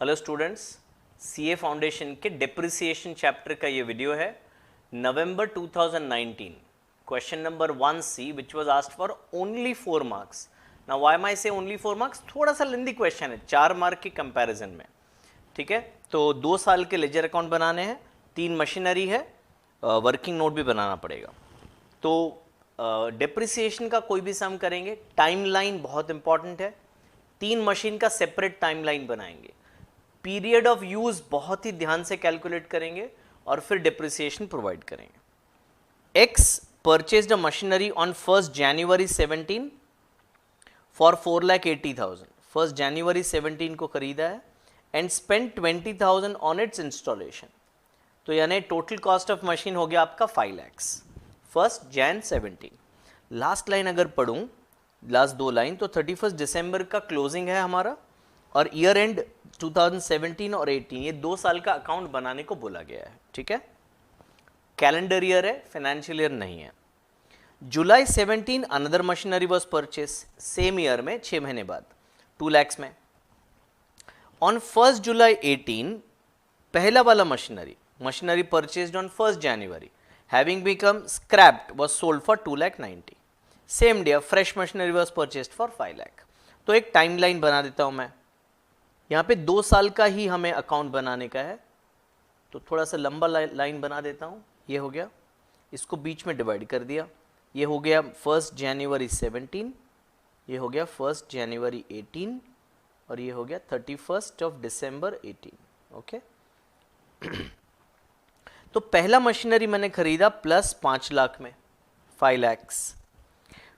Hello students, CA foundation के depreciation chapter का ये वीडियो है। November 2019 question number 1C which was asked for only 4 marks. Now why am I say only 4 marks? थोड़ा सा lengthy question है 4 mark के comparison में। ठीक है, तो 2 साल के लेजर अकाउंट बनाने हैं, 3 मशीनरी है, वर्किंग नोट भी बनाना पड़ेगा। तो डिप्रिसिएशन का कोई भी सम करेंगे, टाइमलाइन बहुत इंपॉर्टेंट है, 3 मशीन का सेपरेट टाइमलाइन बनाएंगे, पीरियड ऑफ यूज बहुत ही ध्यान से कैलकुलेट करेंगे और फिर डिप्रिसिएशन प्रोवाइड करेंगे। X purchased a machinery on 1 January 17 for 4,80,000। 1 जनवरी 17 को खरीदा है and spend 20,000 on it's installation. तो यानी टोटल कॉस्ट ऑफ मशीन हो गया आपका 5 lakhs। 1 Jan 17। लास्ट लाइन अगर पढ़ूं, लास्ट 2 लाइन, तो 31 दिसंबर का क्लोजिंग है हमारा और ईयर एंड 2017 और 18, ये 2 साल का अकाउंट बनाने को बोला गया है। ठीक है, कैलेंडर ईयर है, फाइनेंशियल ईयर नहीं है। जुलाई 17 another machinery was purchase, same year में 6 महीने बाद 2 lakhs में। ऑन 1 जुलाई 18 पहला वाला machinery purchased on 1 January having become scraped was sold for 2,90,000। Same day fresh machinery was purchased for 5 lakh। तो एक टाइमलाइन बना देता हूं मैं, यहाँ पे 2 साल का ही हमें अकाउंट बनाने का है, तो थोड़ा सा लंबा लाइन बना देता हूँ। ये हो गया, इसको बीच में डिवाइड कर दिया, ये हो गया 1 जनवरी 17, ये हो गया 1 जनवरी 18 और ये हो गया 31 दिसंबर 18। ओके तो पहला मशीनरी मैंने खरीदा प्लस 5 लाख में 5 lakhs।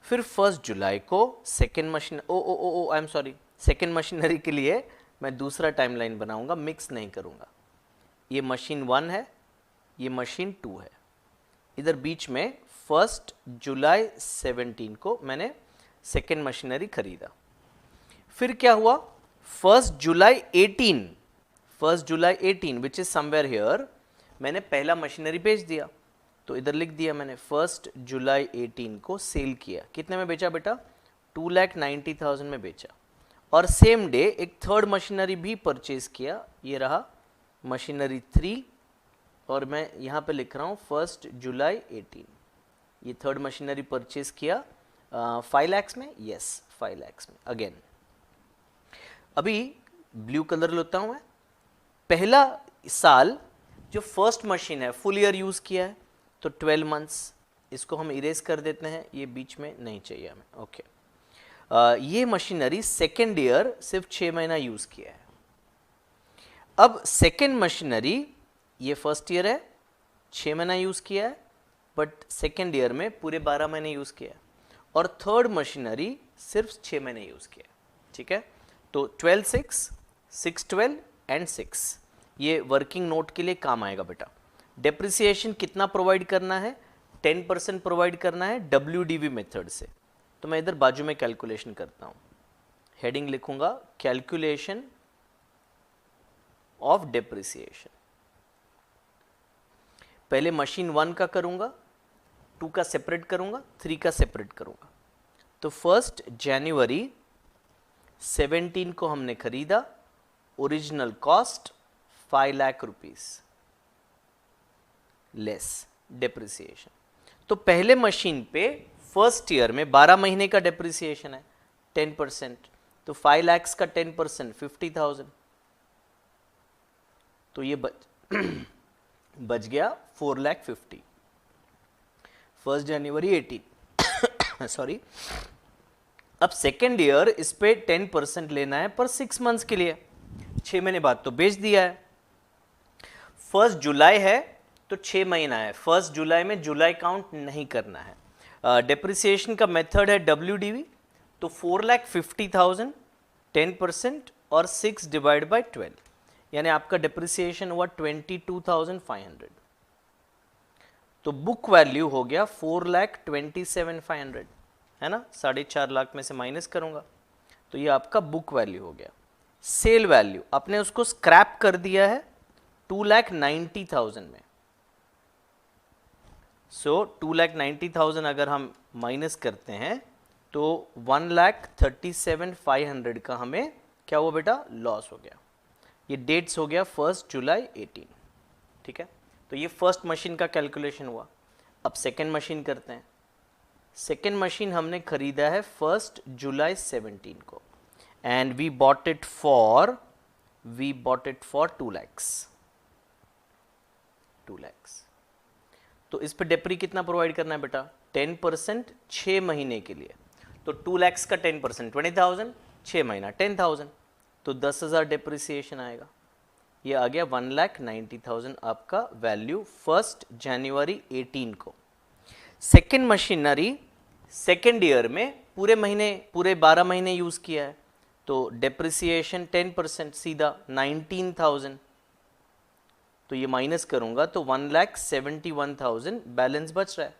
फिर 1 जुलाई को second machine I am sorry, second machinery के लिए मैं दूसरा टाइमलाइन बनाऊंगा, मिक्स नहीं करूंगा। ये मशीन 1 है, ये मशीन 2 है। इधर बीच में 1 जुलाई 17 को मैंने सेकेंड मशीनरी खरीदा। फिर क्या हुआ, 1 जुलाई 18 विच इज समवेयर हियर, मैंने पहला मशीनरी बेच दिया। तो इधर लिख दिया मैंने 1 जुलाई 18 को सेल किया। कितने में बेचा बेटा? 2,90,000 में बेचा। और सेम डे एक थर्ड मशीनरी भी परचेज किया, ये रहा मशीनरी 3 और मैं यहाँ पे लिख रहा हूँ 1 जुलाई 18। ये थर्ड मशीनरी परचेज किया 5 lakhs में, यस 5 lakhs में। अगेन अभी ब्लू कलर लेता हूँ मैं। पहला साल जो फर्स्ट मशीन है फुल ईयर यूज़ किया है तो 12 months, इसको हम इरेज कर देते हैं, ये बीच में नहीं चाहिए हमें। ओके ये मशीनरी सेकेंड ईयर सिर्फ 6 महीना यूज़ किया है। अब सेकेंड मशीनरी, ये फर्स्ट ईयर है 6 महीना यूज़ किया है, बट सेकेंड ईयर में पूरे 12 महीने यूज़ किया है। और थर्ड मशीनरी सिर्फ 6 महीने यूज़ किया है। ठीक है, तो 12/6, 6/12 एंड 6 ये वर्किंग नोट के लिए काम आएगा बेटा। डेप्रिसिएशन कितना प्रोवाइड करना है? 10% प्रोवाइड करना है WDV मेथड से। तो मैं इधर बाजू में कैलकुलेशन करता हूँ, हेडिंग लिखूंगा कैलकुलेशन ऑफ डेप्रिसिएशन। पहले मशीन 1 का करूंगा, 2 का सेपरेट करूंगा, 3 का सेपरेट करूंगा। तो 1 जनवरी 17 को हमने खरीदा, original cost 5 lakh rupees less depreciation. तो पहले मशीन पे फर्स्ट ईयर में 12 महीने का डेप्रिसिएशन है 10%, तो 5 lakhs का 10% 50,000, तो ये बच गया 4,50,000। 1 जनवरी 18 सॉरी। अब सेकेंड ईयर इस पे 10% लेना है पर 6 months के लिए, 6 महीने बाद तो बेच दिया है। 1 जुलाई है तो 6 महीना है, 1 जुलाई में जुलाई काउंट नहीं करना है। डेप्रिसिएशन का मेथड है WDV, तो 4,50,000 10% और 6 डिवाइड बाय 12, यानी आपका डेप्रिसिएशन हुआ 22,500। तो बुक वैल्यू हो गया 4,27,500, है ना, 4.5 लाख में से माइनस करूंगा तो ये आपका बुक वैल्यू हो गया। सेल वैल्यू आपने उसको स्क्रैप कर दिया है 2,90,000 में। सो 2,90,000 अगर हम माइनस करते हैं तो 1,37,500 का हमें क्या हुआ बेटा? लॉस हो गया। ये डेट्स हो गया 1 जुलाई 18, ठीक है। तो ये फर्स्ट मशीन का कैलकुलेशन हुआ। अब सेकेंड मशीन करते हैं। सेकेंड मशीन हमने खरीदा है 1 जुलाई 17 को and we bought it for 2 lakhs। तो इस पे डेप्री कितना प्रोवाइड करना है बेटा? 10% 6 महीने के लिए। तो 2 lakhs का 10% 20,000, 6 महीना 10,000, तो 10,000 डेप्रिसिएशन आएगा। ये आ गया 1,90,000 आपका वैल्यू 1 जनवरी 18 को। सेकेंड मशीनरी सेकेंड ईयर में पूरे 12 महीने यूज़ किया है, तो डेप्रिसिएशन 10% सीधा 19,000। तो ये माइनस करूंगा तो 1,71,000 बैलेंस बच रहा है।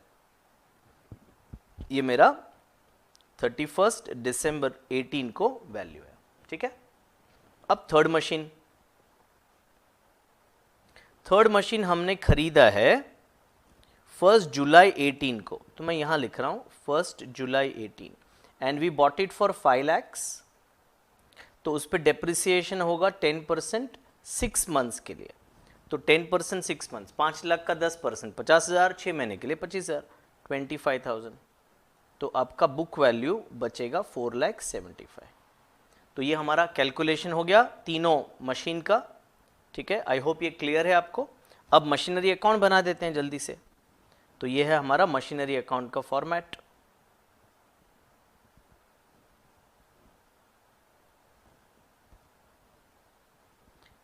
ये मेरा 31 दिसंबर 18 को वैल्यू है, ठीक है। अब थर्ड मशीन हमने खरीदा है 1 जुलाई 18 को, तो मैं यहां लिख रहा हूं 1 जुलाई 18 and we bought it for 5 lakhs। तो उस पर डेप्रिसिएशन होगा 10% 6 मंथ्स के लिए। तो 10% 6 मंथ्स, 5 लाख का 10% 50,000, 6 महीने के लिए 25,000, 25,000। तो आपका बुक वैल्यू बचेगा 4,75,000। तो ये हमारा कैलकुलेशन हो गया तीनों मशीन का, ठीक है। आई होप ये क्लियर है आपको। अब मशीनरी अकाउंट बना देते हैं जल्दी से। तो ये है हमारा मशीनरी अकाउंट का फॉर्मेट।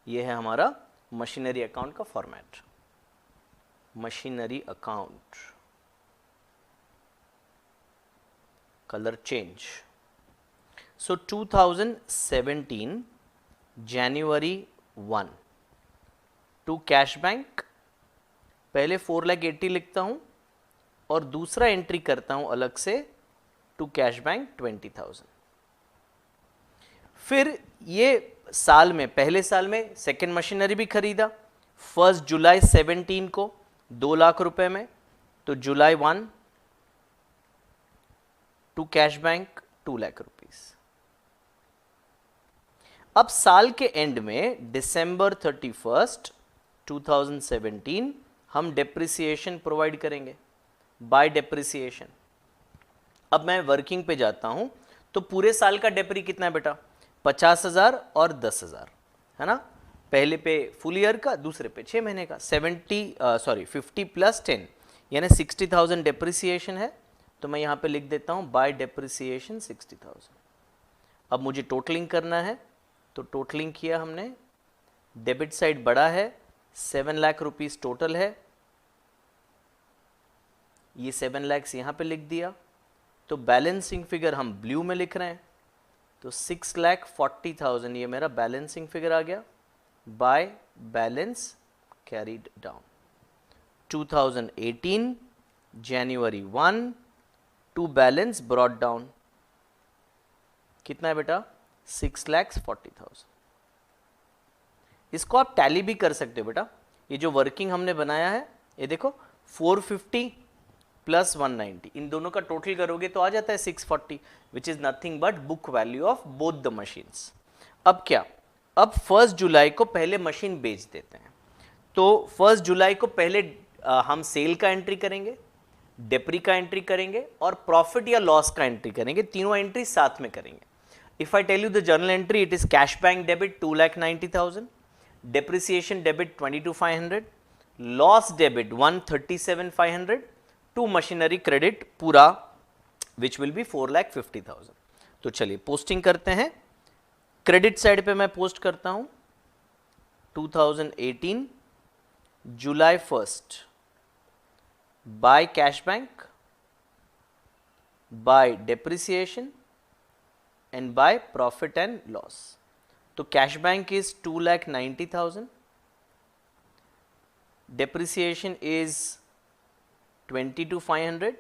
ये है हमारा मशीनरी अकाउंट का format. Machinery account, colour change. So 2017 जनवरी 1 टू कैश बैंक, पहले 4,80,000 लिखता हूं और दूसरा एंट्री करता हूं अलग से टू कैश बैंक 20,000। फिर ये साल में, पहले साल में सेकेंड मशीनरी भी खरीदा 1 जुलाई 17 को 2 लाख रुपए में, तो जुलाई 1 to cash bank 2 lakh rupees. अब साल के एंड में दिसंबर 31 2017 हम डेप्रिसिएशन प्रोवाइड करेंगे बाय डेप्रिसिएशन। अब मैं वर्किंग पे जाता हूं, तो पूरे साल का डेप्री कितना है बेटा? 50,000 और 10,000 है ना। पहले पे फुल ईयर का, दूसरे पे 6 महीने का। 50 प्लस 10 यानी 60,000 डेप्रिसिएशन है। तो मैं यहाँ पे लिख देता हूँ बाय डेप्रिसिएशन 60,000। अब मुझे टोटलिंग करना है, तो टोटलिंग किया हमने। डेबिट साइड बड़ा है, 7 लाख रुपीस टोटल है। ये 7 lakhs यहाँ पे लिख दिया। तो बैलेंसिंग फिगर हम ब्लू में लिख रहे हैं, तो 6,40,000 ये मेरा बैलेंसिंग फिगर आ गया बाय बैलेंस कैरीड डाउन। 2018 जनवरी 1 टू बैलेंस ब्रॉट डाउन कितना है बेटा? 6,40,000। इसको आप टैली भी कर सकते हो बेटा। ये जो वर्किंग हमने बनाया है, ये देखो 450 प्लस 190, इन दोनों का टोटल करोगे तो आ जाता है 640, which is nothing but book value of both the machines. अब क्या? अब 1 जुलाई को पहले मशीन बेच देते हैं। तो 1 जुलाई को पहले हम सेल का एंट्री करेंगे, डेप्री का एंट्री करेंगे और प्रॉफिट या लॉस का एंट्री करेंगे। तीनों एंट्री साथ में करेंगे। If I tell you the journal entry, it is cash bank debit 2,90,000, depreciation debit 22,500, loss debit 137,500, to machinery credit पूरा which will be 4,50,000। तो चलिए पोस्टिंग करते हैं। क्रेडिट साइड पे मैं पोस्ट करता हूं 2018 जुलाई 1 by cash bank, bye depreciation and by profit and loss. तो cash bank is 2,90,000, depreciation is 22,500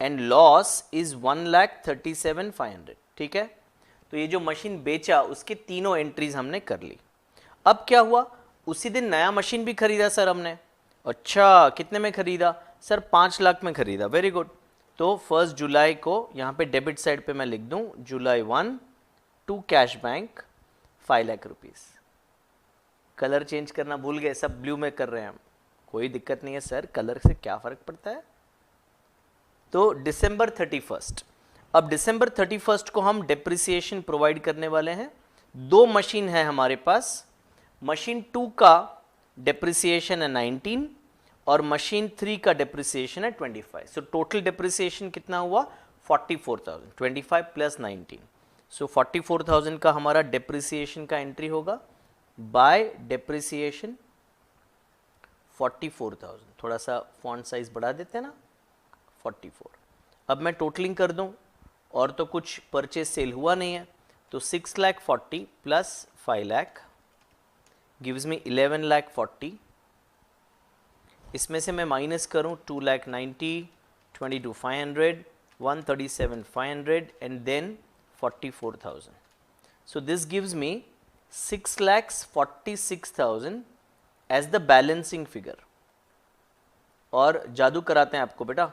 and loss is 1,37,500। ठीक है। तो ये जो मशीन बेचा उसके तीनों एंट्रीज हमने कर ली। अब क्या हुआ? उसी दिन नया मशीन भी खरीदा सर हमने। अच्छा, कितने में खरीदा सर? 5 लाख में खरीदा। Very good. तो 1 जुलाई को यहाँ पे डेबिट साइड पे मैं लिख दूँ जुलाई 1 to cash bank 5 lakh rupees. Colour change करना भूल गए, सब ब्लू में कर रहे हैं हम, कोई दिक्कत नहीं है सर, कलर से क्या फर्क पड़ता है। तो December 31st, अब December 31st को हम डेप्रिसिएशन प्रोवाइड करने वाले हैं। दो मशीन है हमारे पास, मशीन 2 का डेप्रिसिएशन है 19 और मशीन 3 का डेप्रिसिएशन है 25। सो टोटल डेप्रिसिएशन कितना हुआ 44,000, 25 प्लस 19। सो 44,000 का हमारा डेप्रिसिएशन का एंट्री होगा बाय डेप्रिसिएशन 44,000। थोड़ा सा फॉन्ट साइज बढ़ा देते हैं ना, 44। अब मैं टोटलिंग कर दूं, और तो कुछ परचेज सेल हुआ नहीं है, तो 6,40,000 प्लस 5 लाख गिव्स मी 11,40,000। इसमें से मैं माइनस करूं 2,90,000, 22,500, 137,500 and then 44,000। So this gives me 6,46,000 as the balancing figure. और जादू कराते हैं आपको बेटा,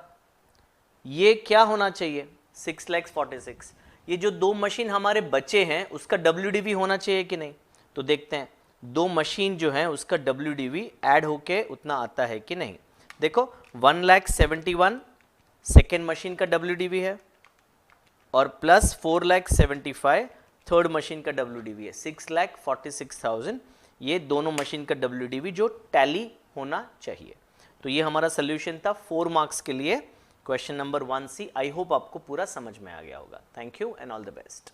ये क्या होना चाहिए 6,46,000, ये जो दो मशीन हमारे बचे हैं उसका WDV होना चाहिए कि नहीं। तो देखते हैं दो मशीन जो है उसका WDV ऐड होके उतना आता है कि नहीं। देखो 1,71,000 सेकेंड मशीन का WDV है और प्लस 4,75,000 थर्ड मशीन का WDV है। 6,46,000 ये दोनों मशीन का WDV जो टैली होना चाहिए। तो ये हमारा सोल्यूशन था 4 मार्क्स के लिए question number 1C। I hope आपको पूरा समझ में आ गया होगा। Thank you and all the best.